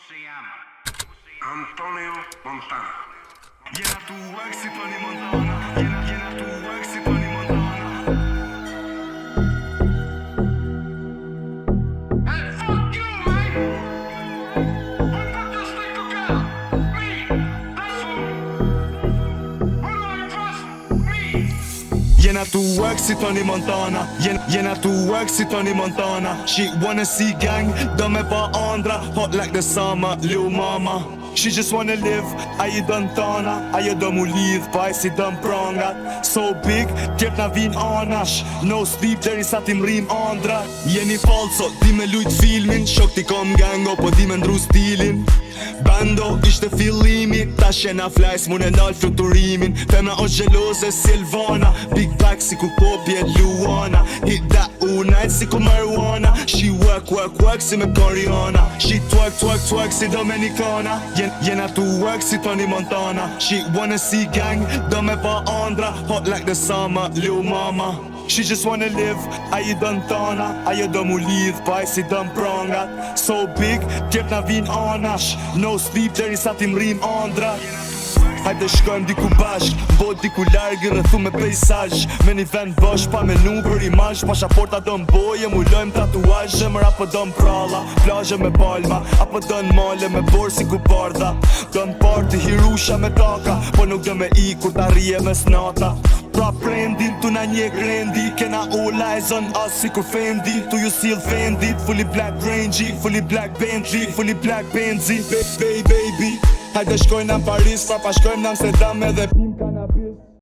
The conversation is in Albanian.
se llama? Antonio Montana. Jena tu ex si Tony Montana. Jena tu ex si Tony Montana. Hey, fuck you, man! Who put this thing together? Me! That's who! Who do I trust? Me! Jena tu ex si Tony Montana. Jena tu ex si Tony Montana. She wanna see gang, do me pa andra. Hot like the summer, lil mama. She just wanna live, ajo dën tana. Ajo do mu lidh, pa si dën prangat. So big, tjert na vin anash. No sleep, deri sa ti mrim andra. Jeni falso, di me lujt filmin. Shok ti kom gango, po di me ndru stilin. Bando ishte fillimi, ta shena flajs mu në nal fluturimin. Femna o gjeloze Silvana, big back si ku popje Luana. Hit that all night si ku marijuana. She work si me Koriana. She twerk si Dominicana. Jena tu work si Tony Montana. She wanna see gang, do me pa andra. Hot like the summer, lil mama. She just wanna live, ajo dën tana. Ajo do mu lidh, pa si dën prangat. So big, tjert na vin anash. No sleep, deri sa ti mrim andra. Hajde shkojmë diku bashk, bot diku largë, rëthu me pejsazh. Me një vend bosh, pa menu për imazh. Pashaporta dëm boje, mulojmë tatuazhe. Mër apo dëm pralla, plazhe me palma. Apo dëm male me borë si ku bardha. Dëm party, hirusha me taka. Po nuk dëm me i kur ta rije me snata. Pra prendin, tu na një grendi. Kena all eyes on us si kur Fendi. Tu ju sill Fendi, fully black Rangy, fully black Bentley, fully black Benzi. Baby, hajde shkojnë në Paris, pa shkojnë në Amsterdam edhe pim